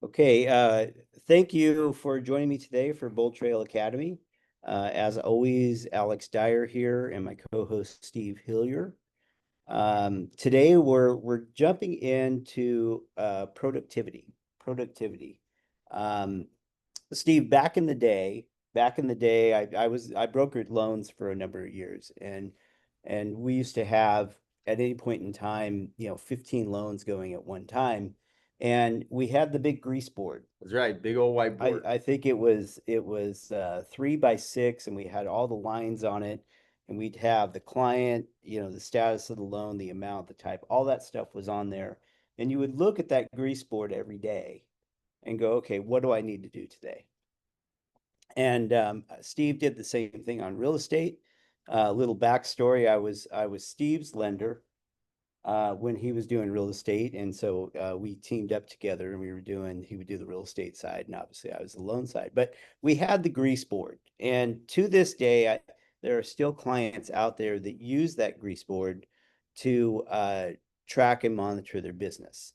Okay, thank you for joining me today for BoldTrail Academy. As always, Alex Dyer here and my co-host Steve Hillier. Today we're jumping into productivity. Productivity. Um, Steve, back in the day, I brokered loans for a number of years, and we used to have at any point in time, 15 loans going at one time, and we had the big grease board. That's right. Big old I whiteboard. I think it was 3 by 6, and we had all the lines on it, and we'd have the client, the status of the loan, the amount, the type, all that stuff was on there, and you would look at that grease board every day and go, okay, what do I need to do today? And Steve did the same thing on real estate. Little backstory: I was Steve's lender when he was doing real estate, and so we teamed up together, and he would do the real estate side, and obviously I was the loan side. But we had the grease board, and to this day, there are still clients out there that use that grease board to track and monitor their business.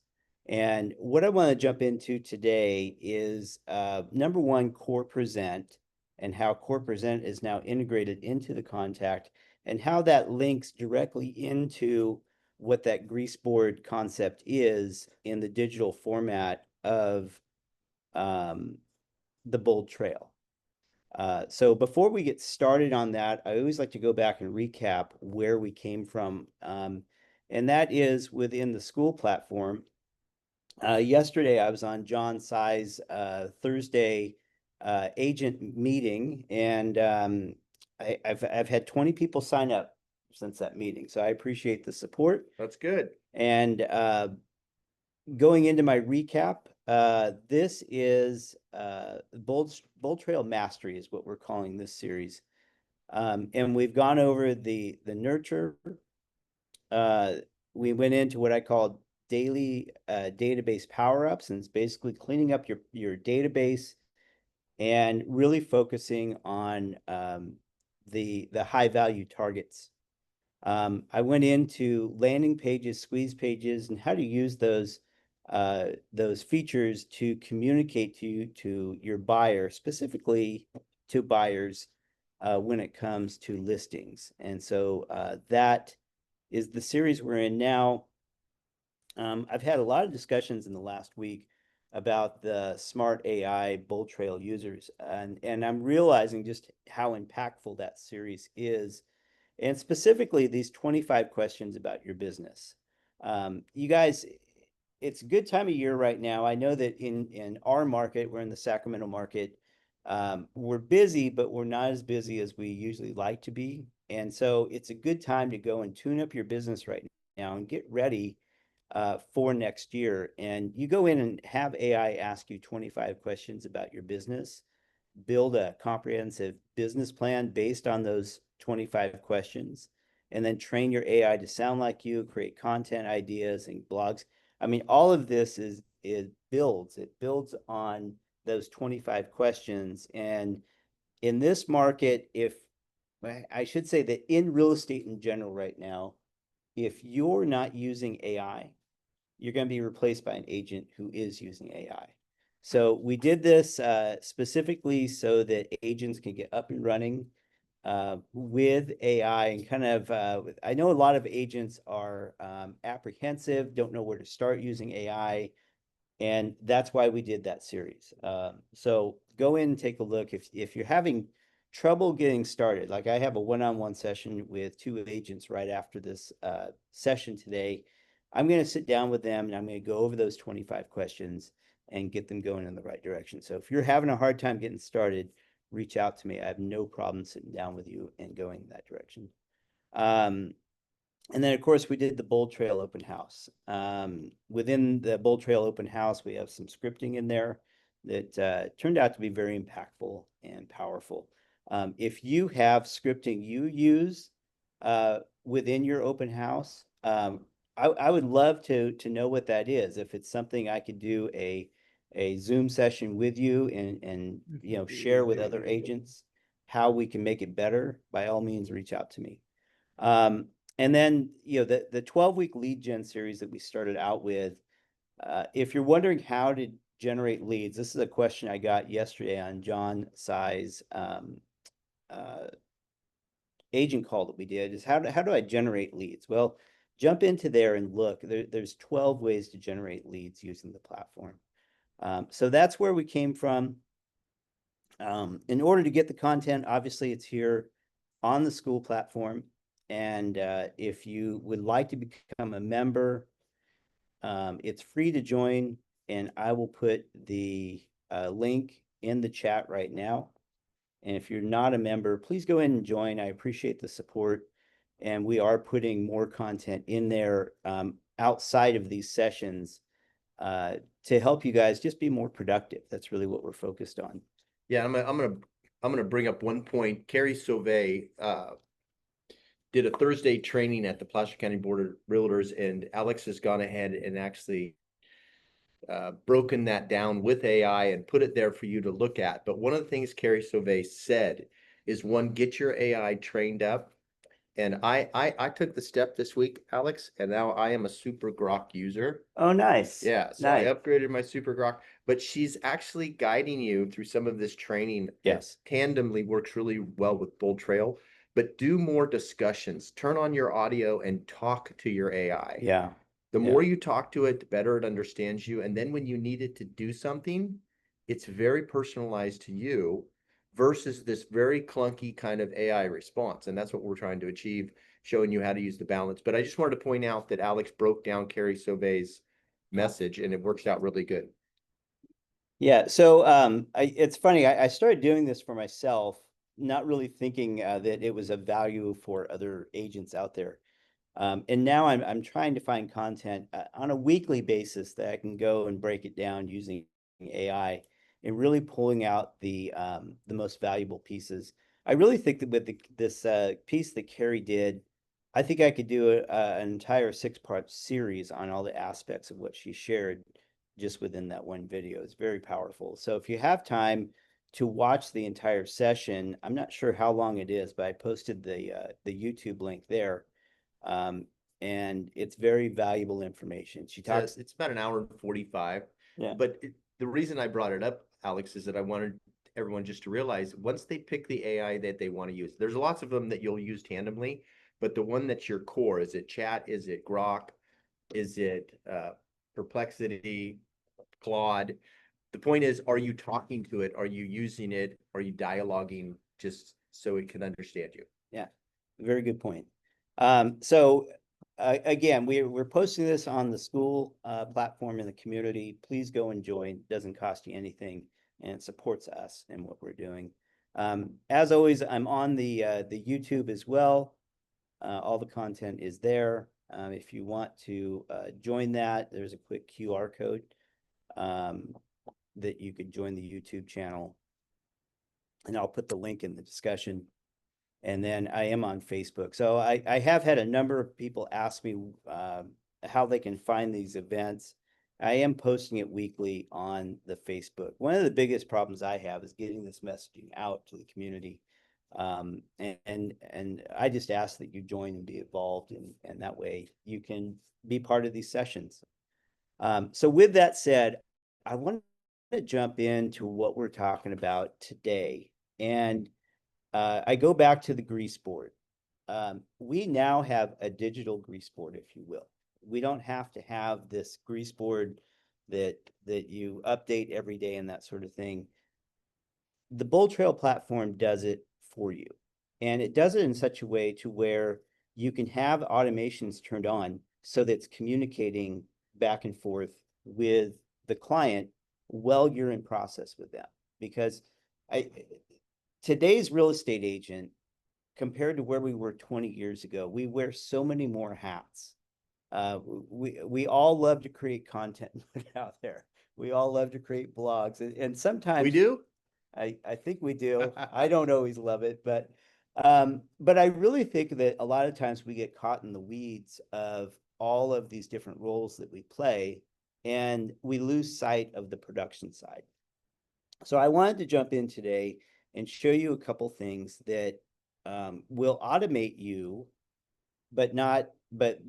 And what I want to jump into today is number one, Core Present, and how Core Present is now integrated into the contact, and how that links directly into what that grease board concept is in the digital format of um, the BoldTrail. So before we get started on that, I always like to go back and recap where we came from. And that is within the school platform. Yesterday, I was on John Sai's Thursday agent meeting, and I've had 20 people sign up since that meeting. So I appreciate the support. That's good. And going into my recap, this is Bold Trail Mastery is what we're calling this series. And we've gone over the nurture. Uh, we went into what I called daily database power-ups, and it's basically cleaning up your database and really focusing on the high value targets. I went into landing pages, squeeze pages, and how to use those features to communicate to your buyer, specifically to buyers when it comes to listings. And so that is the series we're in now. I've had a lot of discussions in the last week about the smart AI BoldTrail users, and I'm realizing just how impactful that series is, and specifically these 25 questions about your business. You guys, it's a good time of year right now. I know that in our market, we're in the Sacramento market. We're busy, but we're not as busy as we usually like to be. And so it's a good time to go and tune up your business right now and get ready for next year. And you go in and have AI ask you 25 questions about your business, build a comprehensive business plan based on those 25 questions, and then train your AI to sound like you, create content ideas and blogs. I mean, all of this it builds on those 25 questions. And in this market, if I should say that in real estate in general right now, if you're not using AI, you're going to be replaced by an agent who is using AI. So we did this specifically so that agents can get up and running with AI, and kind of, I know a lot of agents are apprehensive, don't know where to start using AI, and that's why we did that series. So go in and take a look. If you're having trouble getting started, like I have a one-on-one session with two agents right after this session today, I'm going to sit down with them and I'm going to go over those 25 questions and get them going in the right direction. So if you're having a hard time getting started, reach out to me. I have no problem sitting down with you and going in that direction. Um, and then, of course, we did the BoldTrail open house. Within the BoldTrail open house, we have some scripting in there that turned out to be very impactful and powerful. If you have scripting you use within your open house, I would love to know what that is. If it's something I could do a Zoom session with you and share with other agents how we can make it better, by all means, reach out to me. Um, and then, the 12-week lead gen series that we started out with, if you're wondering how generate leads. This is a question I got yesterday on John Sai's uh, agent call that we did, is how do I generate leads? Well, jump into there and look. There's 12 ways to generate leads using the platform. So that's where we came from. In order to get the content, obviously it's here on the school platform. And if you would like to become a member, it's free to join, and I will put the link in the chat right now. And if you're not a member, please go in and join. I appreciate the support. And we are putting more content in there outside of these sessions to help you guys just be more productive. That's really what we're focused on. Yeah, I'm gonna bring up one point. Carrie Sauvé did a Thursday training at the Placer County Board of Realtors, and Alex has gone ahead and actually broken that down with AI and put it there for you to look at. But one of the things Carrie Sauvé said is, one, get your AI trained up. And I took the step this week, Alex, and now I am a Super Grok user. Oh, nice. Yeah, so nice. I upgraded my Super Grok, but she's actually guiding you through some of this training. Yes. Tandemly works really well with BoldTrail, but do more discussions. Turn on your audio and talk to your AI. Yeah. The more you talk to it, the better it understands you. And then when you need it to do something, it's very personalized to you versus this very clunky kind of AI response. And that's what we're trying to achieve, showing you how to use the balance. But I just wanted to point out that Alex broke down Carrie Sauvé's message, and it works out really good. Yeah, so it's funny, I started doing this for myself, not really thinking that it was of value for other agents out there. And now I'm trying to find content on a weekly basis that I can go and break it down using AI and really pulling out the most valuable pieces. I really think that with this piece that Carrie did, I think I could do an entire 6-part series on all the aspects of what she shared just within that one video. It's very powerful. So if you have time to watch the entire session, I'm not sure how long it is, but I posted the YouTube link there. And it's very valuable information. She talks. It's about an hour and 45. Yeah. But the reason I brought it up, Alex, is that I wanted everyone just to realize, once they pick the AI that they want to use, there's lots of them that you'll use tandemly, but the one that's your core, is it Chat? Is it Grok? Is it Perplexity, Claude? The point is, are you talking to it? Are you using it? Are you dialoguing just so it can understand you? Yeah, very good point. So again, we're posting this on the school platform in the community. Please go and join. It doesn't cost you anything, and it supports us in what we're doing. As always, I'm on the YouTube as well. All the content is there. If you want to join that, there's a quick QR code that you could join the YouTube channel. And I'll put the link in the discussion. And then I am on Facebook. So I have had a number of people ask me how they can find these events. I am posting it weekly on the Facebook. One of the biggest problems I have is getting this messaging out to the community. And I just ask that you join and be involved, and that way you can be part of these sessions. So with that said, I want to jump into what we're talking about today. And I go back to the grease board. We now have a digital grease board, if you will. We don't have to have this grease board that you update every day and that sort of thing. The BoldTrail platform does it for you. And it does it in such a way to where you can have automations turned on so that it's communicating back and forth with the client while you're in process with them. Because today's real estate agent, compared to where we were 20 years ago, we wear so many more hats. We all love to create content and put it out there. We all love to create blogs, and sometimes we do. I think we do. I don't always love it, but I really think that a lot of times we get caught in the weeds of all of these different roles that we play, and we lose sight of the production side. So I wanted to jump in today and show you a couple things that will automate you, but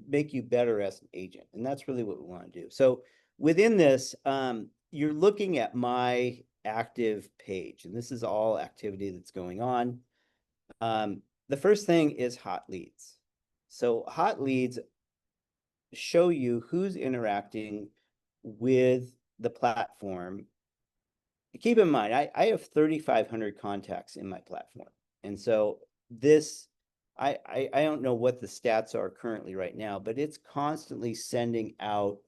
make you better as an agent. And that's really what we want to do. So within this, you're looking at my active page, and this is all activity that's going on. The first thing is hot leads. So hot leads show you who's interacting with the platform. Keep in mind, I have 3,500 contacts in my platform. And so this, I don't know what the stats are currently right now, but it's constantly sending out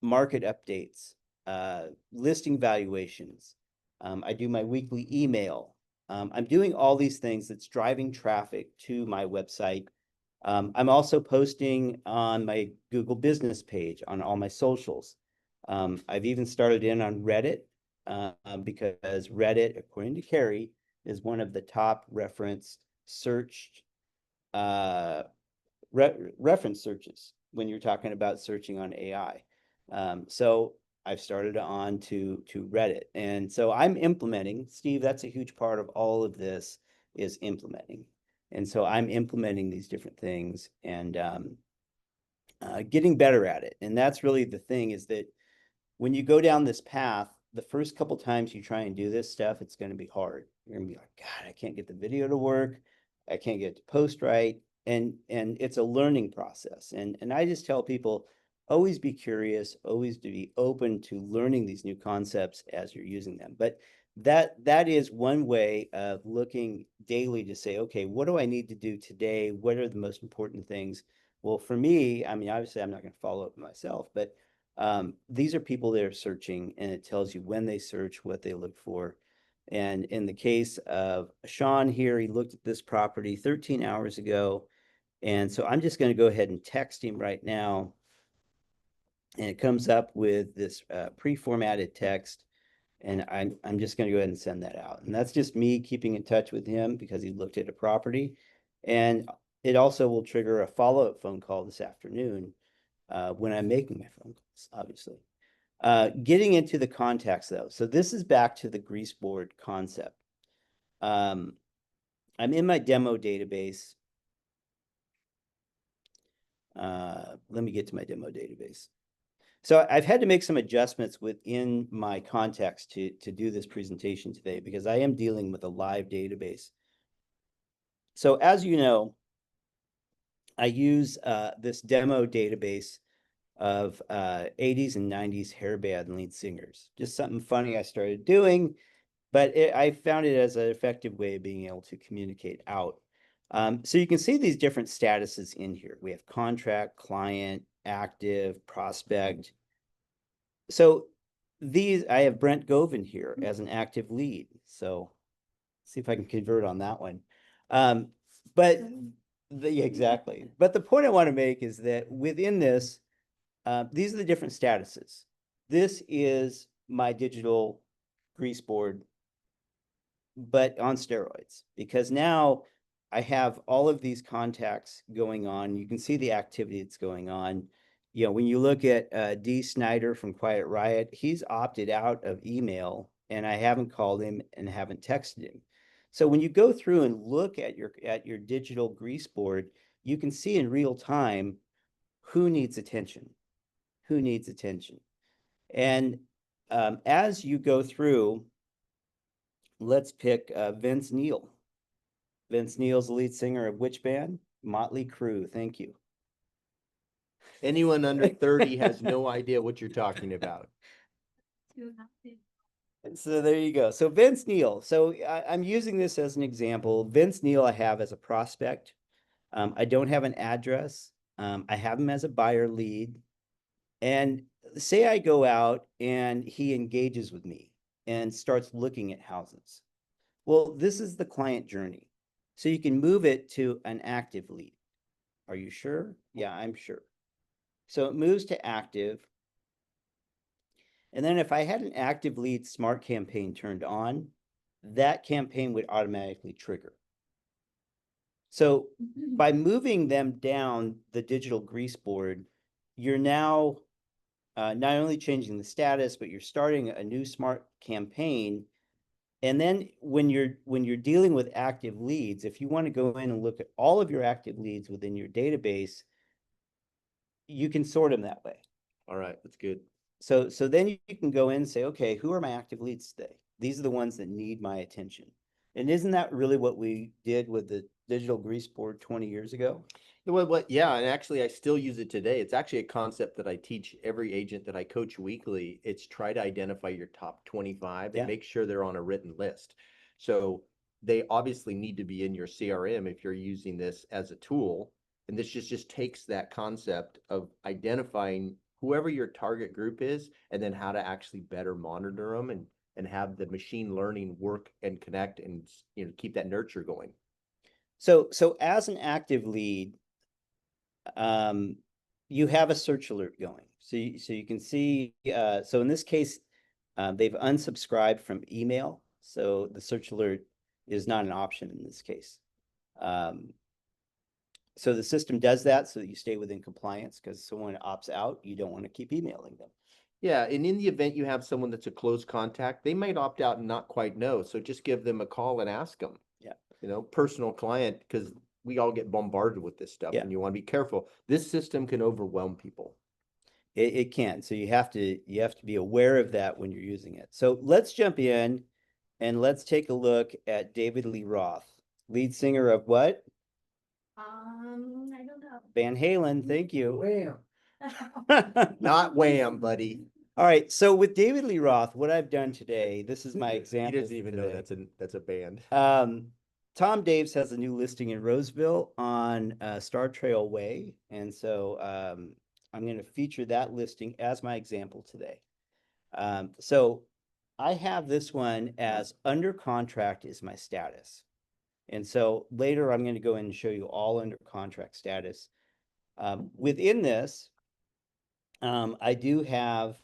market updates, listing valuations. I do my weekly email. I'm doing all these things that's driving traffic to my website. I'm also posting on my Google business page, on all my socials. I've even started in on Reddit because Reddit, according to Carrie, is one of the top referenced searched reference searches when you're talking about searching on AI. So I've started on to Reddit. And so I'm implementing, Steve, that's a huge part of all of this is implementing. And so I'm implementing these different things and getting better at it. And that's really the thing is that when you go down this path, the first couple times you try and do this stuff, it's going to be hard. You're going to be like, God, I can't get the video to work. I can't get it to post right. And it's a learning process. And I just tell people, always be curious, always to be open to learning these new concepts as you're using them. But that is one way of looking daily to say, okay, what do I need to do today? What are the most important things? Well, for me, I mean, obviously I'm not going to follow up myself, but these are people that are searching, and it tells you when they search, what they look for. And in the case of Sean here, he looked at this property 13 hours ago. And so I'm just going to go ahead and text him right now. And it comes up with this pre-formatted text. And I'm just going to go ahead and send that out. And that's just me keeping in touch with him because he looked at a property. And it also will trigger a follow-up phone call this afternoon when I'm making my phone calls, obviously. Getting into the contacts though. So this is back to the grease board concept. I'm in my demo database. Let me get to my demo database. So I've had to make some adjustments within my contacts to do this presentation today because I am dealing with a live database. So as you know, I use this demo database of 80s and 90s hair band lead singers. Just something funny I started doing, but I found it as an effective way of being able to communicate out. So you can see these different statuses in here. We have contract, client, active, prospect. So these, I have Brent Govan here as an active lead. So see if I can convert on that one. But exactly. But the point I want to make is that within this, these are the different statuses. This is my digital grease board, but on steroids, because now I have all of these contacts going on. You can see the activity that's going on. You know, when you look at D. Snyder from Quiet Riot, he's opted out of email, and I haven't called him and haven't texted him. So when you go through and look at your digital grease board, you can see in real time who needs attention, who needs attention. And as you go through, let's pick Vince Neil. Vince Neil's the lead singer of which band? Motley Crue. Thank you. Anyone under 30 has no idea what you're talking about. So there you go. So Vince Neil. So I'm using this as an example. Vince Neil I have as a prospect. I don't have an address. I have him as a buyer lead. And say I go out and he engages with me and starts looking at houses. Well, this is the client journey. So you can move it to an active lead. Are you sure? Yeah, I'm sure. So it moves to active. And then if I had an active lead smart campaign turned on, that campaign would automatically trigger. So by moving them down the digital grease board, you're now not only changing the status, but you're starting a new smart campaign. And then when you're dealing with active leads, if you want to go in and look at all of your active leads within your database, you can sort them that way. All right, that's good. So then you can go in and say, okay, who are my active leads today? These are the ones that need my attention. And isn't that really what we did with the digital grease board 20 years ago? Yeah, and actually I still use it today. It's actually a concept that I teach every agent that I coach weekly. It's try to identify your top 25 and Yeah. make sure they're on a written list. So they obviously need to be in your CRM if you're using this as a tool. And this just takes that concept of identifying whoever your target group is and then how to actually better monitor them and have the machine learning work and connect and keep that nurture going. So as an active lead, you have a search alert going. So you can see, so in this case, they've unsubscribed from email. So the search alert is not an option in this case. So the system does that so that you stay within compliance, because someone opts out, you don't want to keep emailing them. Yeah, and in the event you have someone that's a close contact, they might opt out and not quite know. So just give them a call and ask them. Yeah. Personal client, because we all get bombarded with this stuff Yeah. and you want to be careful. This system can overwhelm people. It can. So you have to be aware of that when you're using it. So let's jump in and let's take a look at David Lee Roth, lead singer of what? I don't know. Van Halen. Thank you. Wham. Not wham, buddy. All right. So with David Lee Roth, what I've done today, this is my He example. doesn't even know that's a band. Tom Daves has a new listing in Roseville on Star Trail Way. And so I'm going to feature that listing as my example today. So I have this one as under contract is my status. And so later I'm going to go in and show you all under contract status. Within this, I do have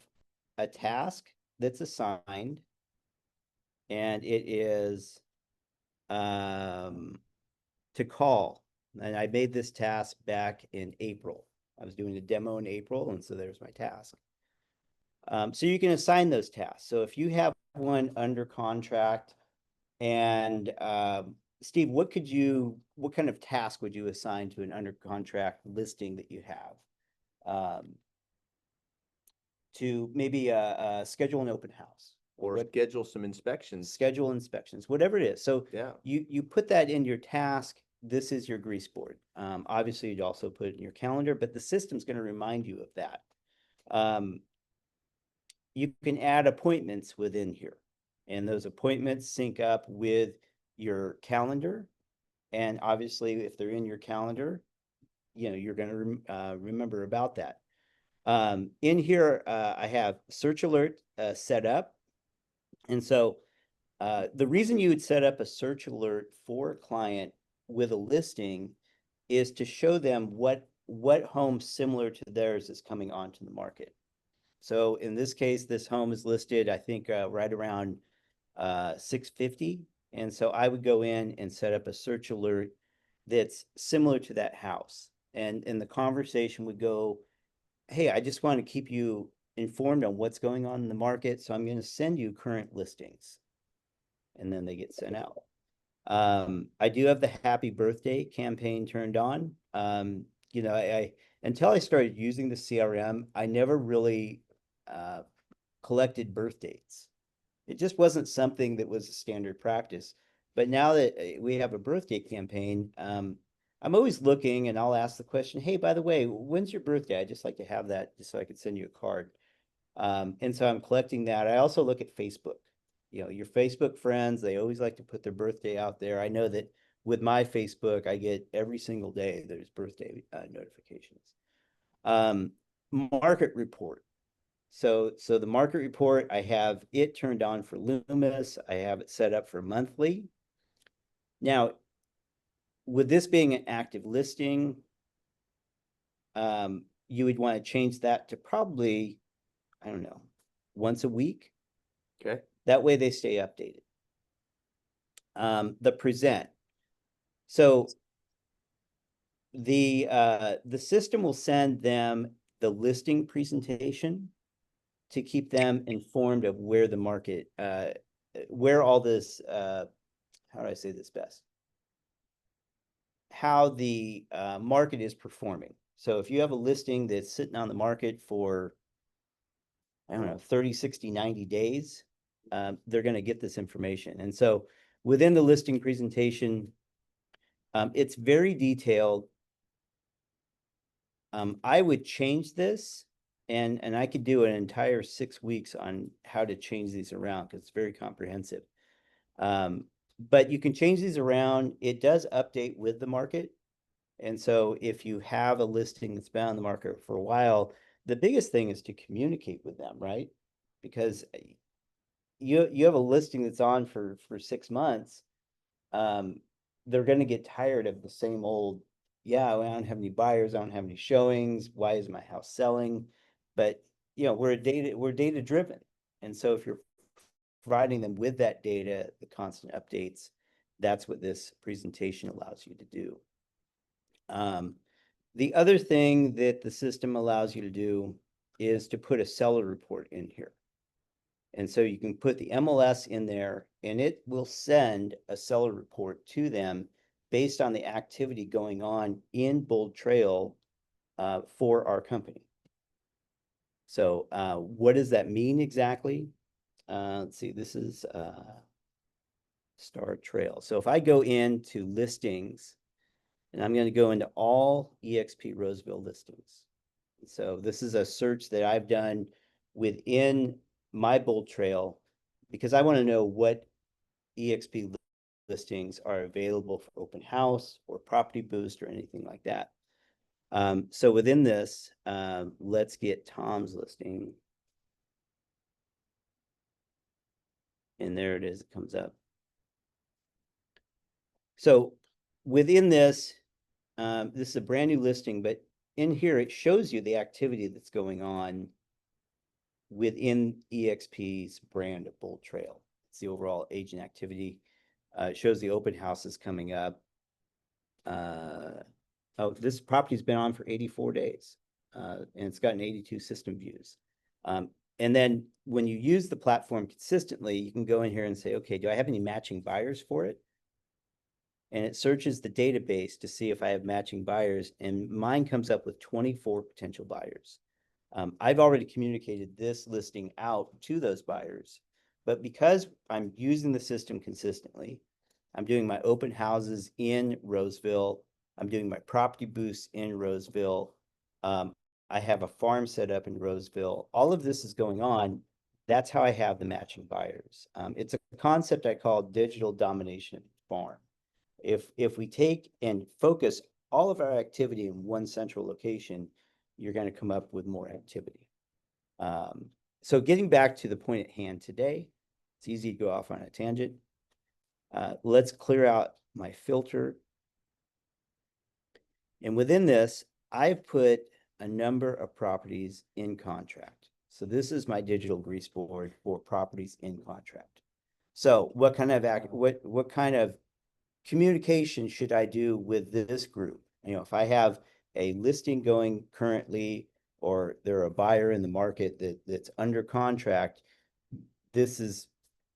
a task that's assigned, and it is to call. And I made this task back in April. I was doing a demo in April, and so there's my task. So you can assign those tasks. So if you have one under contract, and Steve, what kind of task would you assign to an under contract listing that you have? To maybe schedule an open house. Or schedule some inspections. Schedule inspections, whatever it is. So yeah, you put that in your task. This is your grease board. Obviously, you'd also put it in your calendar, but the system's going to remind you of that. You can add appointments within here, and those appointments sync up with your calendar. And obviously, if they're in your calendar, you're going to remember about that. In here, I have search alert set up. And so the reason you would set up a search alert for a client with a listing is to show them what home similar to theirs is coming onto the market. So in this case, this home is listed, I think, right around 650. And so I would go in and set up a search alert that's similar to that house. And the conversation would go, hey, I just want to keep you informed on what's going on in the market. So I'm going to send you current listings. And then they get sent out. I do have the happy birthday campaign turned on. I until I started using the CRM, I never really collected birth dates. It just wasn't something that was a standard practice. But now that we have a birthday campaign, I'm always looking, and I'll ask the question, hey, by the way, when's your birthday? I'd just like to have that just so I could send you a card. And so I'm collecting that. I also look at Facebook. Your Facebook friends, they always like to put their birthday out there. I know that with my Facebook, I get every single day there's birthday notifications. Market report. So the market report, I have it turned on for Loomis. I have it set up for monthly. Now, with this being an active listing, you would want to change that to probably, I don't know, once a week. Okay. That way they stay updated. The present. So the system will send them the listing presentation to keep them informed of where the market, where all this, how do I say this best? How the market is performing. So if you have a listing that's sitting on the market for I don't know, 30, 60, 90 days, they're going to get this information. And so within the listing presentation, it's very detailed. I would change this, and I could do an entire 6 weeks on how to change these around because it's very comprehensive. But you can change these around. It does update with the market. And so if you have a listing that's been on the market for a while, the biggest thing is to communicate with them, right? Because you have a listing that's on for 6 months, they're going to get tired of the same old, yeah, well, I don't have any buyers, I don't have any showings, why is my house selling? But we're data driven, and so if you're providing them with that data, the constant updates, that's what this presentation allows you to do. The other thing that the system allows you to do is to put a seller report in here. And so you can put the MLS in there, and it will send a seller report to them based on the activity going on in BoldTrail for our company. So what does that mean exactly? Let's see, this is Star Trail. So if I go into listings, and I'm going to go into all EXP Roseville listings. So this is a search that I've done within my BoldTrail because I want to know what EXP listings are available for open house or property boost or anything like that. So within this, let's get Tom's listing. And there it is, it comes up. So within this, this is a brand new listing, but in here, it shows you the activity that's going on within EXP's brand of BoldTrail. It's the overall agent activity. It shows the open houses coming up. Oh, this property's been on for 84 days, and it's got an 82 system views. And then when you use the platform consistently, you can go in here and say, okay, do I have any matching buyers for it? And it searches the database to see if I have matching buyers, and mine comes up with 24 potential buyers. I've already communicated this listing out to those buyers, but because I'm using the system consistently, I'm doing my open houses in Roseville, I'm doing my property boosts in Roseville, I have a farm set up in Roseville, all of this is going on. That's how I have the matching buyers. It's a concept I call digital domination farm. If we take and focus all of our activity in one central location, you're going to come up with more activity. So getting back to the point at hand today, it's easy to go off on a tangent. Let's clear out my filter. And within this, I've put a number of properties in contract. So this is my digital grease board for properties in contract. So what kind of communication should I do with this group? If I have a listing going currently, or they're a buyer in the market that's under contract, this is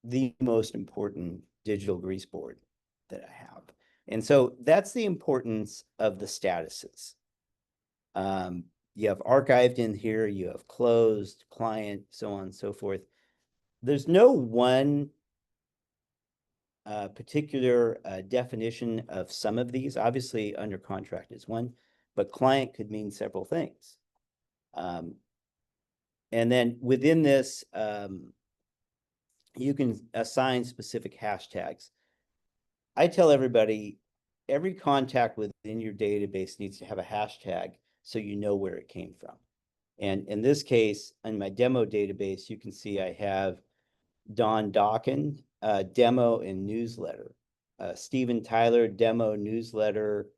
the most important digital grease board that I have. And so that's the importance of the statuses. You have archived in here, you have closed, client, so on and so forth. There's no one particular definition of some of these. Obviously, under contract is one, but client could mean several things. And then within this, you can assign specific hashtags. I tell everybody, every contact within your database needs to have a hashtag so you know where it came from. And in this case, in my demo database, you can see I have Don Dawkin, demo and newsletter. Steven Tyler, demo, newsletter,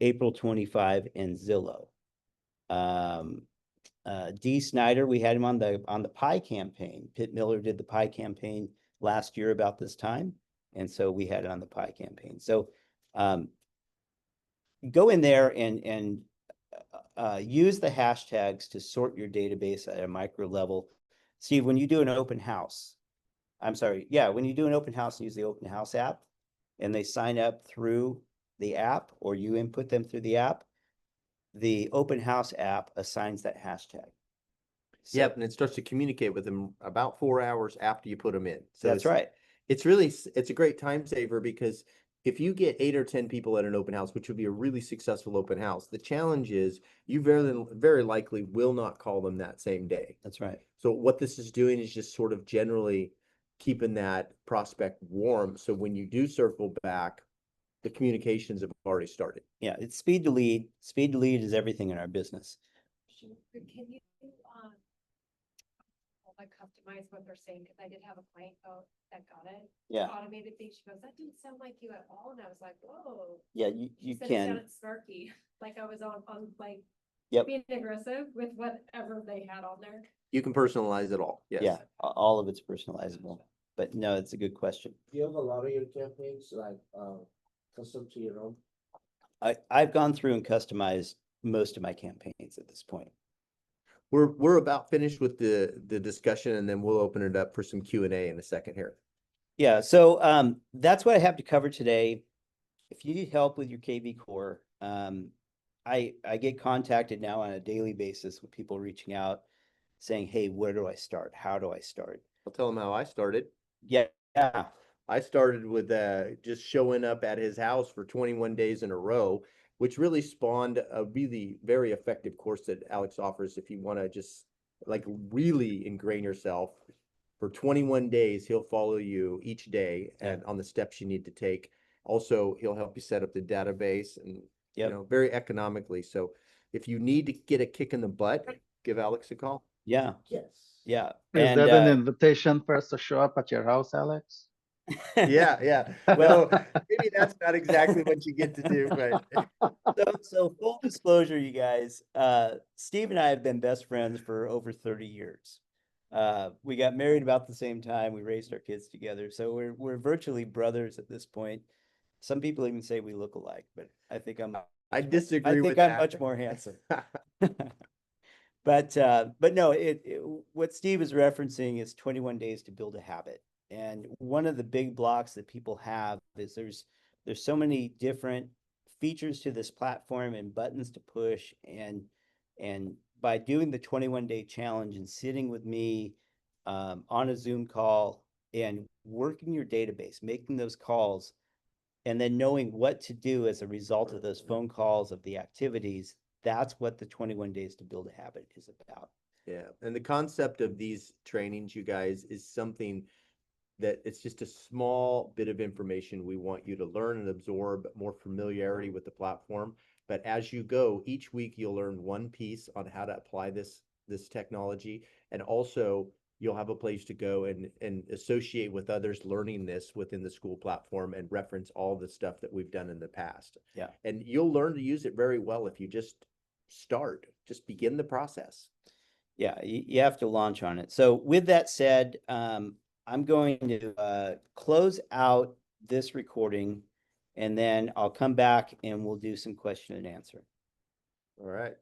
April 25, and Zillow. D. Snyder, we had him on the pie campaign. Pitt Miller did the pie campaign last year about this time, and so we had it on the pie campaign. So go in there and use the hashtags to sort your database at a micro level. Steve, when you do an open house, when you do an open house and use the open house app, and they sign up through the app, or you input them through the app, the open house app assigns that hashtag. So Yep, and it starts to communicate with them about 4 hours after you put them in. So that's right. it's really, it's a great time saver because if you get 8 or 10 people at an open house, which would be a really successful open house, the challenge is you very likely will not call them that same day. That's right. So what this is doing is just sort of generally keeping that prospect warm. So when you do circle back, the communications have already started. Yeah, it's speed to lead. Speed to lead is everything in our business. Can you, like customize what they're saying? Cause I did have a client that got it. Yeah. Automated thing. She goes, that didn't sound like you at all. And I was like, whoa. Yeah, She you said it can. sounded snarky, like I was on like Yep. being aggressive with whatever they had on there. You can personalize it all. Yes. Yeah, all of it's personalizable. But no, it's a good question. Do you have a lot of your campaigns like custom to your own? I've gone through and customized most of my campaigns at this point. We're about finished with the discussion, and then we'll open it up for some Q&A in a second here. Yeah, so that's what I have to cover today. If you need help with your KV core, I get contacted now on a daily basis with people reaching out saying, hey, where do I start? How do I start? I'll tell them how I started. Yeah, I started with just showing up at his house for 21 days in a row, which really spawned a really very effective course that Alex offers. If you want to just like really ingrain yourself for 21 days, he'll follow you each day and on the steps you need to take. Also, he'll help you set up the database and Yep. very economically. So if you need to get a kick in the butt, give Alex a call. yeah, Yes. yeah. Is And that an invitation for us to show up at your house, Alex? Yeah. Well, maybe that's not exactly what you get to do, but so full disclosure, you guys, Steve and I have been best friends for over 30 years. We got married about the same time. We raised our kids together. So we're virtually brothers at this point. Some people even say we look alike, but I think I disagree with I'm that. much more handsome. But no, what Steve is referencing is 21 days to build a habit. And one of the big blocks that people have is there's so many different features to this platform and buttons to push, and by doing the 21-day challenge and sitting with me on a Zoom call and working your database, making those calls, and then knowing what to do as a result of those phone calls, of the activities, that's what the 21 days to build a habit is about. Yeah, and the concept of these trainings, you guys, is something that it's just a small bit of information we want you to learn and absorb more familiarity with the platform. But as you go, each week you'll learn one piece on how to apply this technology, and also you'll have a place to go and associate with others learning this within the school platform and reference all the stuff that we've done in the past. Yeah. And you'll learn to use it very well if you just just begin the process. Yeah, you have to launch on it. So with that said, I'm going to close out this recording, and then I'll come back and we'll do some question and answer. All right.